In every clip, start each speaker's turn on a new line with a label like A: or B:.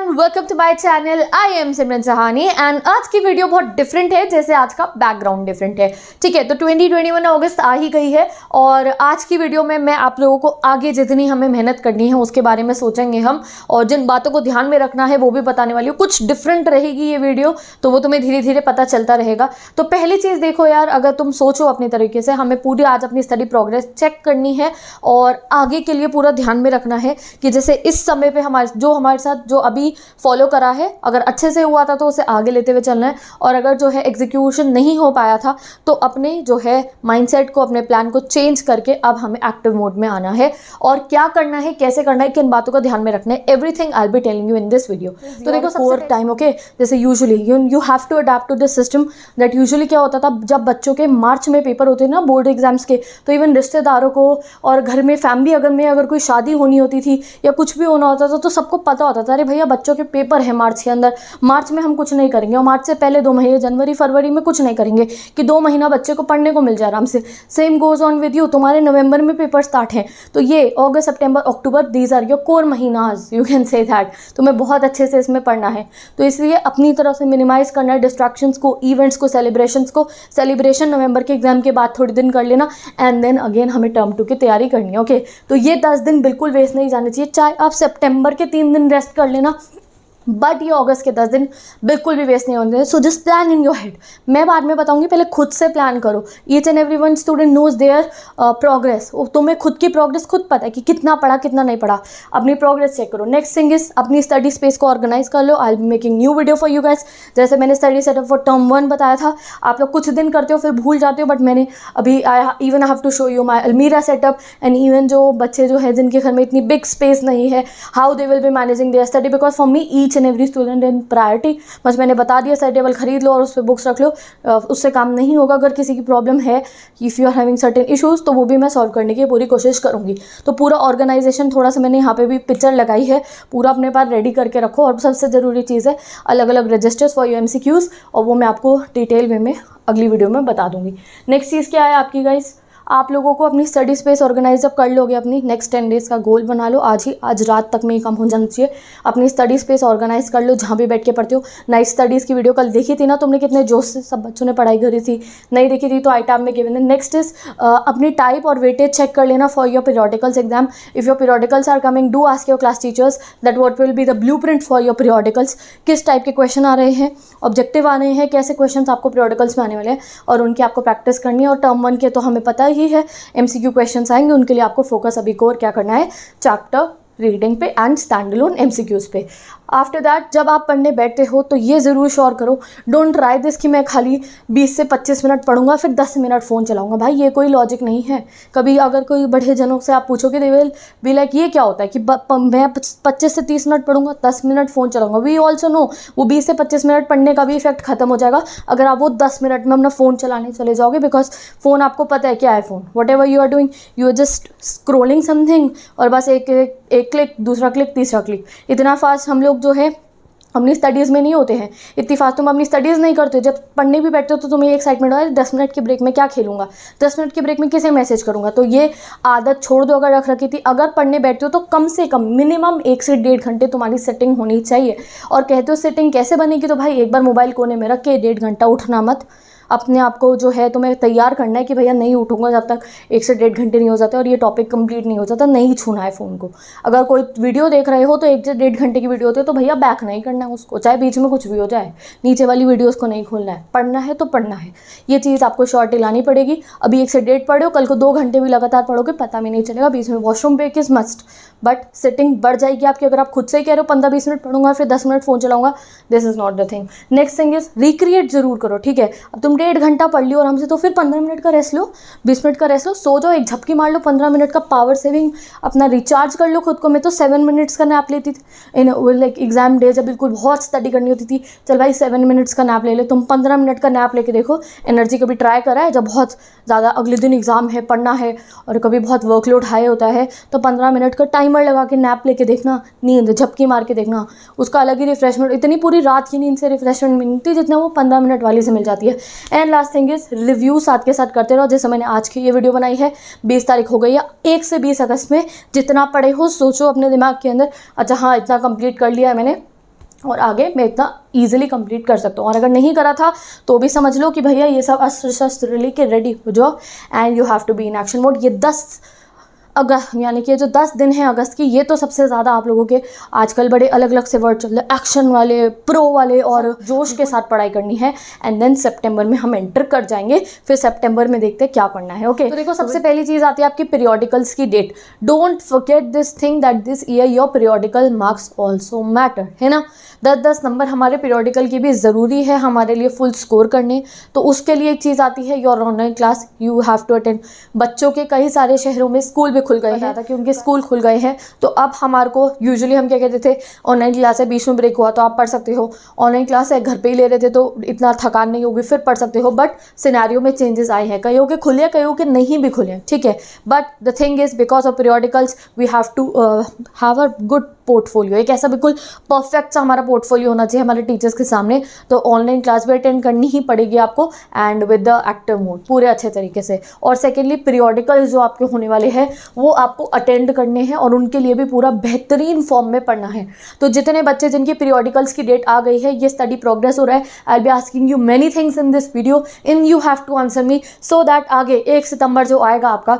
A: Welcome to my channel. I am Simran Sahani and आज की video बहुत डिफरेंट है, जैसे आज का बैकग्राउंड डिफरेंट है। ठीक है, तो 2021 अगस्त आ ही गई है और आज की वीडियो में मैं आप लोगों को आगे जितनी हमें मेहनत करनी है उसके बारे में सोचेंगे हम, और जिन बातों को ध्यान में रखना है वो भी बताने वाली हूँ। कुछ डिफरेंट रहेगी ये वीडियो, तो वो तुम्हें धीरे धीरे पता चलता रहेगा। तो पहली चीज़ देखो यार, अगर तुम सोचो अपने तरीके से, हमें पूरी आज अपनी स्टडी प्रोग्रेस चेक करनी है और आगे के लिए पूरा ध्यान में रखना है कि जैसे इस समय पे हमारे साथ जो अभी फॉलो करा है, अगर अच्छे से हुआ था तो उसे आगे लेते हुए चलना है, और अगर जो है एग्जीक्यूशन नहीं हो पाया था तो अपने जो है माइंडसेट को, अपने प्लान को चेंज करके अब हमें एक्टिव मोड में आना है। और क्या करना है, कैसे करना है, किन बातों का ध्यान में रखना है, everything I will be telling you in this video. तो देखो, कोर टाइम, ओके, जैसे usually you have to adapt to this system that usually क्या होता था, जब बच्चों के मार्च में पेपर होते थे ना, बोर्ड एग्जाम्स के, तो इवन रिश्तेदारों को और घर में फैमिली अगर कोई शादी होनी होती थी या कुछ भी होना होता था तो सबको पता होता था, अरे भैया बच्चों के पेपर है मार्च के अंदर, मार्च में हम कुछ नहीं करेंगे, और मार्च से पहले 2 महीने जनवरी फरवरी में कुछ नहीं करेंगे कि 2 महीना बच्चे को पढ़ने को मिल जाए आराम से। Same goes on with you, तुम्हारे नवंबर में पेपर स्टार्ट हैं, तो ये अगस्त सितंबर अक्टूबर, दीज आर योर कोर महीनाज, यू कैन से दैट। तुम्हें बहुत अच्छे से इसमें पढ़ना है, तो इसलिए अपनी तरफ से मिनिमाइज करना है डिस्ट्रैक्शंस को, इवेंट्स को, सेलिब्रेशंस को। सेलिब्रेशन नवंबर के एग्जाम के बाद थोड़ी दिन कर लेना, एंड देन अगेन हमें टर्म 2 की तैयारी करनी है। ओके, तो ये 10 दिन बिल्कुल वेस्ट नहीं जाने चाहिए, चाहे आप सितंबर के 3 दिन रेस्ट कर लेना, बट ये अगस्त के 10 दिन बिल्कुल भी वेस्ट नहीं होने दें। So just plan in your head. मैं बाद में बताऊंगी, पहले खुद से प्लान करो। Each and every one student knows their progress. तुम्हें खुद की प्रोग्रेस खुद पता है कि कितना पढ़ा कितना नहीं पढ़ा, अपनी प्रोग्रेस चेक करो। नेक्स्ट थिंग इज, अपनी स्टडी स्पेस को ऑर्गेनाइज कर लो। I am making new video for you guys. जैसे मैंने स्टडी सेटअप फॉर टर्म 1 बताया था, आप लोग कुछ दिन करते हो फिर भूल जाते हो, बट मैंने अभी I have to show you my अलमीरा सेटअप। एंड इवन जो बच्चे जो है जिनके घर में इतनी बिग स्पेस नहीं है, how they will be managing there study, because for me each and every student in priority. बस मैंने बता दिया, साइड टेबल खरीद लो और उस पर बुक्स रख लो, उससे काम नहीं होगा। अगर किसी की प्रॉब्लम है, if you are having certain issues, तो वो भी मैं सॉल्व करने की पूरी कोशिश करूंगी। तो पूरा ऑर्गेनाइजेशन, थोड़ा सा मैंने यहाँ पे भी पिक्चर लगाई है, पूरा अपने पास रेडी करके रखो। और सबसे ज़रूरी चीज़ है अलग अलग रजिस्टर्स फॉर योर MCQs, और वो मैं आपको डिटेल वे में अगली वीडियो में बता दूंगी। नेक्स्ट चीज़ क्या है आपकी गाइस, आप लोगों को अपनी स्टडी स्पेस ऑर्गेनाइज अब कर लोगे, अपनी नेक्स्ट 10 डेज़ का गोल बना लो। आज रात तक में ही कम हो जाना चाहिए। अपनी स्टडी स्पेस ऑर्गेनाइज कर लो, जहाँ भी बैठ के पढ़ते हो। नाइट स्टडीज़ की वीडियो कल देखी थी ना तुमने, कितने जोश से सब बच्चों ने पढ़ाई करी थी। नहीं देखी थी तो आई टैब में गिवन है। नेक्स्ट इज अपनी टाइप और वेटेज चेक कर लेना for your periodicals exam. If your periodicals are coming, do ask your class teachers that what will be the blueprint for your periodicals. किस टाइप के question आ रहे हैं, ऑब्जेक्टिव आ रहे हैं, कैसे क्वेश्चन आपको पीरियोडिकल्स में आने वाले हैं, और उनकी आपको प्रैक्टिस करनी है। और टर्म 1 के तो हमें पता ही है MCQ क्वेश्चंस आएंगे, उनके लिए आपको फोकस अभी कोर क्या करना है, चैप्टर रीडिंग पे एंड स्टैंड अलोन MCQs पे। आफ्टर दैट जब आप पढ़ने बैठते हो तो ये ज़रूर श्योर करो, डोंट ट्राई दिस कि मैं खाली 20 से 25 मिनट पढ़ूंगा फिर 10 मिनट फ़ोन चलाऊंगा। भाई ये कोई लॉजिक नहीं है। कभी अगर कोई बड़े जनों से आप पूछोगे, दे विल बी लाइक ये क्या होता है कि मैं 25 से 30 मिनट पढ़ूंगा, 10 मिनट फ़ोन चलाऊंगा। वी ऑल्सो नो वो 20 से 25 मिनट पढ़ने का भी इफेक्ट खत्म हो जाएगा अगर आप वो 10 मिनट में अपना फ़ोन चलाने चले जाओगे, बिकॉज फ़ोन आपको पता है क्या है। Phone whatever you are doing, you are just scrolling something, और बस एक क्लिक, दूसरा क्लिक, तीसरा क्लिक। इतना फास्ट हम लोग जो है अपनी स्टडीज़ में नहीं होते हैं। इतनी फास्ट तुम अपनी स्टडीज़ नहीं करते हो। जब पढ़ने भी बैठते हो तो तुम्हें एक्साइटमेंट होता है, 10 मिनट की ब्रेक में क्या खेलूंगा, 10 मिनट की ब्रेक में किसे मैसेज करूंगा। तो ये आदत छोड़ दो अगर रख रखी थी। अगर पढ़ने बैठते हो तो कम से कम मिनिमम 1 से 1.5 घंटे तुम्हारी सेटिंग होनी चाहिए। और कहते हो सेटिंग कैसे बनेगी, तो भाई एक बार मोबाइल कोने में रख के 1.5 घंटा उठना मत। अपने आप को जो है तुम्हें तैयार करना है कि भैया नहीं उठूंगा जब तक 1 से 1.5 घंटे नहीं हो जाते और ये टॉपिक कंप्लीट नहीं हो जाता। नहीं छूना है फ़ोन को। अगर कोई वीडियो देख रहे हो तो 1 से 1.5 घंटे की वीडियो होती है तो भैया बैक नहीं करना है उसको, चाहे बीच में कुछ भी हो जाए, नीचे वाली वीडियोस को नहीं खोलना है। पढ़ना है तो पढ़ना है, ये चीज़ आपको शॉर्ट लानी पड़ेगी। अभी 1 से 1.5 पढ़े हो, कल को 2 घंटे भी लगातार पढ़ोगे, पता भी नहीं चलेगा। बीच में washroom break is must, but sitting बढ़ जाएगी आपकी। अगर आप खुद से ही कह रहे हो 15-20 मिनट पढ़ूंगा फिर 10 मिनट फ़ोन चलाऊंगा, this is not the thing. Next thing is recreate जरूर करो। ठीक है, अब तुम 1.5 घंटा पढ़ लियो आराम से, तो फिर 15 मिनट का रेस्ट लो, 20 मिनट का रेस्ट लो, सो जाओ, एक झपकी मार लो, 15 मिनट का पावर सेविंग अपना रिचार्ज कर लो खुद को। मैं तो 7 मिनट्स का नैप लेती थी इन लाइक एग्जाम डे, जब बिल्कुल बहुत स्टडी करनी होती थी। चल भाई 7 मिनट्स का नैप ले ले। तुम 15 मिनट का नैप लेके देखो, एनर्जी कभी ट्राई करा है? जब बहुत ज़्यादा अगले दिन एग्जाम है, पढ़ना है और कभी बहुत वर्कलोड हाई होता है तो 15 मिनट का टाइमर लगा के नैप लेके देखना, नींद झपकी मार के देखना, उसका अलग ही रिफ्रेशमेंट। इतनी पूरी रात की नींद से रिफ्रेशमेंट मिलती जितना वो 15 मिनट वाली से मिल जाती है। And last thing is review साथ के साथ करते रहो। जैसे मैंने आज की ये वीडियो बनाई है, 20 तारीख हो गई है, 1 से 20 अगस्त में जितना पढ़े हो सोचो अपने दिमाग के अंदर, अच्छा हाँ इतना कंप्लीट कर लिया है मैंने, और आगे मैं इतना ईजिली कंप्लीट कर सकता हूँ। और अगर नहीं करा था तो भी समझ लो कि भैया ये सब अस्त्र शस्त्र लेके रेडी हो जाओ and you have to be in action mode. ये 10 अगस्त यानी कि जो 10 दिन हैं अगस्त की, ये तो सबसे ज़्यादा आप लोगों के आजकल बड़े अलग अलग से वर्ड चल रहे हैं, एक्शन वाले, प्रो वाले और जोश के साथ पढ़ाई करनी है। एंड देन सितंबर में हम एंटर कर जाएंगे, फिर सितंबर में देखते हैं क्या करना है। ओके, तो देखो सबसे पहली चीज़ आती है आपकी पीरियोडिकल्स की डेट। Don't forget this thing that this year your periodical marks also matter, है ना। 10-10 नंबर हमारे पीरियोडिकल की भी ज़रूरी है हमारे लिए फुल स्कोर करने। तो उसके लिए एक चीज़ आती है your online class, you have to attend. बच्चों के कई सारे शहरों में स्कूल भी खुल गए हैं कि उनके स्कूल खुल गए हैं, तो अब हमारे को यूजुअली हम क्या कहते थे, ऑनलाइन क्लास है, बीच में ब्रेक हुआ तो आप पढ़ सकते हो, ऑनलाइन क्लास है घर पे ही ले रहे थे तो इतना थकान नहीं होगी, फिर पढ़ सकते हो। बट सिनेरियो में चेंजेस आए हैं, कईयों के खुले कईयों के नहीं भी खुले, ठीक है। But the thing is because of periodicals we have to have a good portfolio, एक ऐसा बिल्कुल परफेक्ट सा हमारा पोर्टफोलियो होना चाहिए हमारे टीचर्स के सामने। तो ऑनलाइन क्लास भी अटेंड करनी ही पड़ेगी आपको and with the active mode पूरे अच्छे तरीके से। और सेकेंडली पीरियोडिकल जो आपके होने वाले हैं वो आपको अटेंड करने हैं और उनके लिए भी पूरा बेहतरीन फॉर्म में पढ़ना है। तो जितने बच्चे जिनकी पीरियोडिकल्स की डेट आ गई है, ये स्टडी प्रोग्रेस हो रहा है, I be asking you many things in this video in you have to answer me so that आगे 1 सितंबर जो आएगा आपका,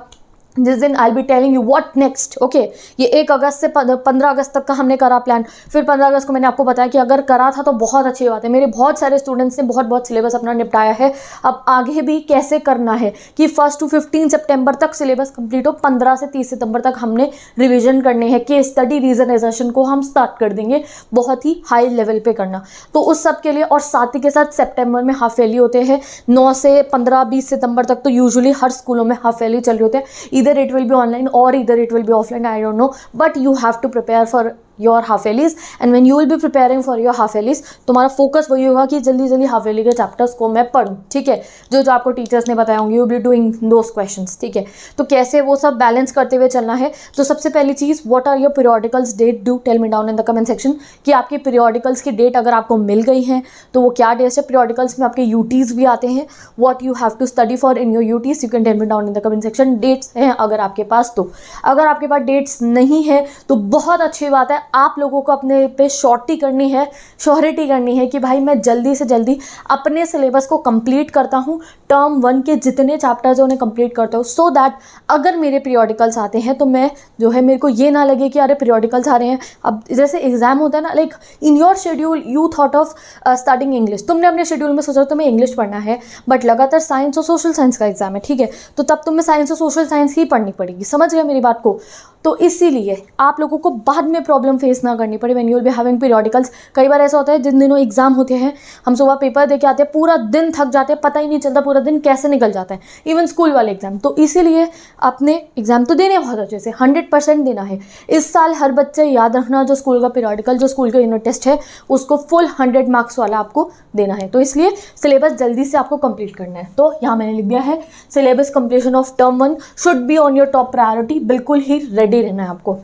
A: जिस दिन I be telling you what next. Okay, ये 1 अगस्त से 15 अगस्त तक का हमने करा प्लान। फिर 15 अगस्त को मैंने आपको बताया कि अगर करा था तो बहुत अच्छी बात है, मेरे बहुत सारे स्टूडेंट्स ने बहुत सिलेबस अपना निपटाया है। अब आगे भी कैसे करना है कि 1 to 15 सितंबर तक सिलेबस कंप्लीट हो, 15 से 30 सितंबर तक हमने रिविजन करने हैं, केस स्टडी रीजनाइजेशन को हम स्टार्ट कर देंगे, बहुत ही हाई लेवल पे करना। तो उस सब के लिए और साथ ही के साथ सितंबर में हाफ ईयरली होते हैं 9 से 15-20 सितंबर तक, तो यूजुअली हर स्कूलों में हाफ ईयरली चल रहे होते हैं। either it will be online or either it will be offline, I don't know, but you have to prepare for your half allies and when you will B preparing for your half allies, तुम्हारा focus वही होगा कि जल्दी जल्दी half Eli के chapters को मैं पढ़ूँ, ठीक है, जो जो आपको टीचर्स ने बताया होंगे, you will be doing those questions, ठीक है। तो कैसे वो सब बैलेंस करते हुए चलना है। तो सबसे पहली चीज़, what are your periodicals date, do tell me down in the comment section कि आपकी पीरियोडिकल्स की डेट अगर आपको मिल गई है तो वो क्या डेट्स है। पीरियोडिकल्स में आपके यूटीज़ भी आते हैं, what you have to study for in your UTs, you can tell me down in the comment section. Dates हैं अगर आपके पास, तो अगर आपके पास डेट्स नहीं है तो बहुत अच्छी बात है, आप लोगों को पे शॉर्टी करनी है, श्योरिटी करनी है कि भाई मैं जल्दी से जल्दी अपने सिलेबस को कंप्लीट करता हूँ, टर्म 1 के जितने चैप्टर्स हैं उन्हें कंप्लीट करता हूँ, सो दैट अगर मेरे पीरियोडिकल्स आते हैं तो मैं जो है, मेरे को ये ना लगे कि अरे पीरियोडिकल्स आ रहे हैं। अब जैसे एग्जाम होता है ना, like in your schedule you thought of starting English, तुमने अपने शेड्यूल में सोचा तुम्हें इंग्लिश पढ़ना है, बट लगातार साइंस और सोशल साइंस का एग्जाम है, ठीक है, तो तब तुम्हें साइंस और सोशल साइंस ही पढ़नी पड़ेगी, समझ गए मेरी बात को। तो इसीलिए आप लोगों को बाद में प्रॉब्लम फेस ना करनी पड़े when you will be having periodicals. कई बार ऐसा होता है जिन दिनों एग्जाम होते हैं, हम सुबह पेपर दे के आते हैं, पूरा दिन थक जाते हैं, पता ही नहीं चलता पूरा दिन कैसे निकल जाता है, इवन स्कूल वाले एग्जाम। तो इसीलिए अपने एग्जाम तो देने बहुत अच्छे से 100% देना है। इस साल हर बच्चे याद रखना, जो स्कूल का पीरियोडिकल, जो स्कूल का यूनिट टेस्ट है, उसको फुल 100 मार्क्स वाला आपको देना है। तो इसलिए सिलेबस जल्दी से आपको कंप्लीट करना है। तो यहाँ मैंने लिख दिया है, syllabus completion of term 1 should be on your top priority, बिल्कुल ही रेडी रहना है आपको।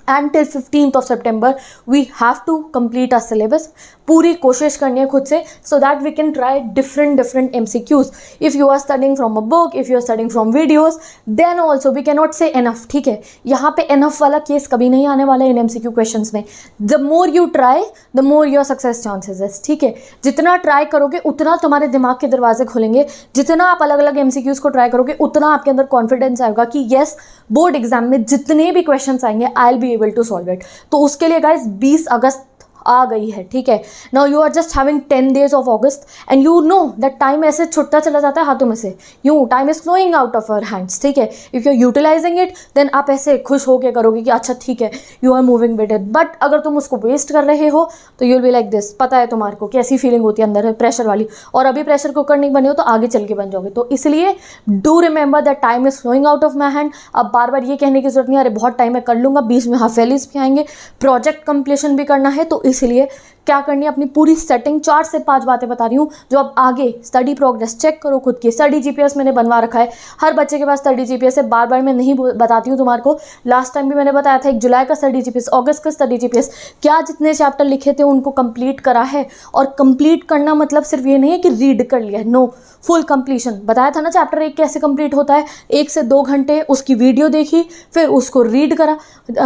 A: And till 15th of September we have to complete our syllabus, पूरी कोशिश करनी है खुद से, so that we can try different MCQs। If you are studying from a book, if you are studying from videos, then also we can not say enough, ठीक है। यहाँ पे एनफ वाला केस कभी नहीं आने वाला है इन MCQ क्वेश्चंस में। The more you try the more your success chances है, ठीक है। जितना ट्राई करोगे उतना तुम्हारे दिमाग के दरवाजे खुलेंगे, जितना आप अलग अलग MCQs को ट्राई करोगे उतना आपके अंदर कॉन्फिडेंस आएगा कि येस, बोर्ड एग्जाम में जितने भी क्वेश्चन आएंगे I will be able to solve it. तो उसके लिए गाइस 20 अगस्त आ गई है, ठीक है। Now you are just having 10 days of August and you know that time ऐसे छुटता चला जाता है हाथों में से, यूँ time is flowing out of our hands, ठीक है। If you are utilising it then आप ऐसे खुश होकर करोगे कि अच्छा ठीक है, you are moving with it. But अगर तुम उसको वेस्ट कर रहे हो तो you will be like this. पता है तुम्हारे को कैसी फीलिंग होती है अंदर है, प्रेशर वाली, और अभी प्रेशर कुकर नहीं बने हो तो आगे चल के बन जाओगे। तो इसलिए do remember that time is flowing out of my hand. अब बार बार ये कहने की जरूरत नहीं, अरे बहुत टाइम है कर लूँगा, बीच में हाफ एलीज भी आएंगे, प्रोजेक्ट कंप्लीशन भी करना है। तो इसलिए क्या करनी है, अपनी पूरी सेटिंग, 4 से 5 बातें बता रही हूँ जो अब आगे स्टडी प्रोग्रेस चेक करो खुद की। स्टडी जीपीएस मैंने बनवा रखा है, हर बच्चे के पास स्टडी जीपीएस है, बार बार मैं नहीं बताती हूँ तुम्हारे को। लास्ट टाइम भी मैंने बताया था 1 जुलाई का स्टडी जीपीएस, अगस्त का स्टडी जीपीएस, क्या जितने चैप्टर लिखे थे उनको कंप्लीट करा है। और कंप्लीट करना मतलब सिर्फ ये नहीं है कि रीड कर लिया, नो, फुल कंप्लीशन। बताया था ना चैप्टर 1 कैसे कंप्लीट होता है, 1 से 2 घंटे उसकी वीडियो देखी, फिर उसको रीड करा।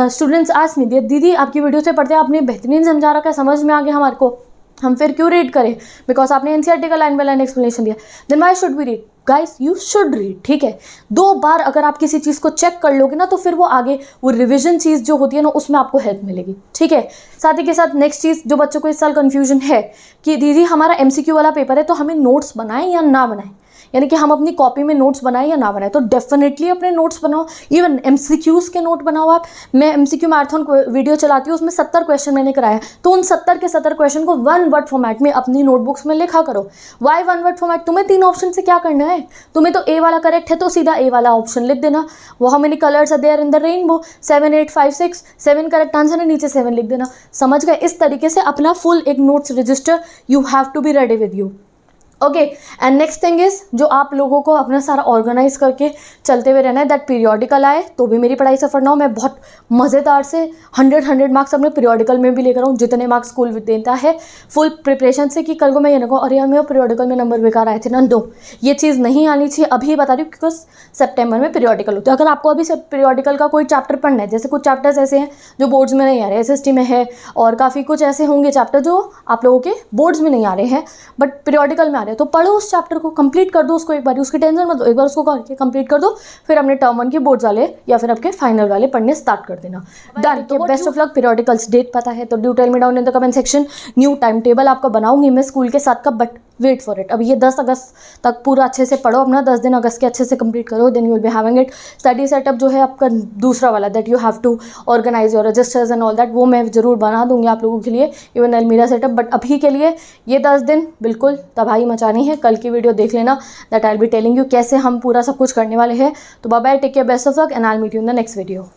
A: स्टूडेंट्स आज नहीं दिया, दीदी आपकी वीडियो से पढ़ते आपने बेहतरीन समझा रखा है, समझ में आ गया हमारे को, हम फिर क्यों रीड करें? बिकॉज आपने एनसीईआरटी का लाइन बाय लाइन एक्सप्लेनेशन दिया, then why should we read? Guys you should read, ठीक है। 2 बार अगर आप किसी चीज़ को चेक कर लोगे ना, तो फिर वो आगे वो रिविजन चीज़ जो होती है ना, उसमें आपको हेल्प मिलेगी, ठीक है। साथ ही के साथ नेक्स्ट चीज़ जो बच्चों को इस साल कन्फ्यूजन है कि दीदी हमारा MCQ वाला पेपर है, तो हमें नोट्स बनाएं या ना बनाएं, यानी कि हम अपनी कॉपी में नोट्स बनाएं या ना बनाएं। तो डेफिनेटली अपने नोट्स बनाओ, इवन MCQs के नोट बनाओ आप। मैं MCQ मैराथन वीडियो चलाती हूँ, उसमें 70 क्वेश्चन मैंने कराया, तो उन 70 के 70 क्वेश्चन को 1 वर्ड फॉर्मेट में अपनी नोटबुक्स में लिखा करो। Why 1 word format? तुम्हें 3 ऑप्शन से क्या करना है, तुम्हें तो ए वाला करेक्ट है तो सीधा ए वाला ऑप्शन लिख देना। वो how many colours are there in the rainbow, 7 8 5 6, 7 correct answer है, नीचे 7 लिख देना। समझ गए? इस तरीके से अपना फुल एक notes register you have to be ready with you, okay. And next thing is, जो आप लोगों को अपना सारा ऑर्गेनाइज करके चलते हुए रहना है, दैट पीरियोडिकल आए तो भी मेरी पढ़ाई सफर ना हो। मैं बहुत मज़ेदार से 100 मार्क्स अपने पीरियोडिकल में भी लेकर आऊँ, जितने मार्क्स स्कूल देता है, फुल प्रिपरेशन से, कि कल को मैं ये ना कहूँ अरे यार मेरे पीरियोडिकल में नंबर बेकार आए थे ना। दो, ये चीज़ नहीं आनी चाहिए। अभी बता रही हूँ बिकॉज सेप्टेम्बर में पीरियोडिकल होते हैं। अगर आपको अभी से पीरियोडिकल का कोई चैप्टर पढ़ना है, जैसे कुछ चैप्टर्स ऐसे हैं जो बोर्ड्स में नहीं आ रहे, SST में है, और काफ़ी कुछ ऐसे होंगे चैप्टर जो आप लोगों के बोर्ड्स में नहीं आ रहे हैं बट पीरियोडिकल में आ रहे हैं, तो पढ़ो उस चैप्टर को, कंप्लीट कर दो उसको एक बार, उसकी टेंशन मत लो, एक बार उसको करके कंप्लीट कर दो, फिर अपने टर्म 1 के बोर्ड्स वाले या फिर आपके फाइनल वाले पढ़ने स्टार्ट कर देना। डन। तो best of luck. Periodicals date पता है तो do tell me down in the comment section. New time table आपका बनाऊंगी मैं स्कूल के साथ का, बट वेट फॉर इट। अभी ये 10 अगस्त तक पूरा अच्छे से पढ़ो अपना, 10 दिन अगस्त के अच्छे से कंप्लीट करो, then you will be having it. Study setup जो है आपका दूसरा वाला, that you have to organise your registers and all that, वो मैं जरूर बना दूंगी आप लोगों के लिए, इवन अलमीरा सेटअप। बट अभी के लिए ये 10 दिन बिल्कुल तबाही मचानी है। कल की वीडियो देख लेना, that I will be telling you कैसे हम पूरा सब कुछ करने वाले हैं। तो bye bye, take care, best of luck, and I will meet you in the next video.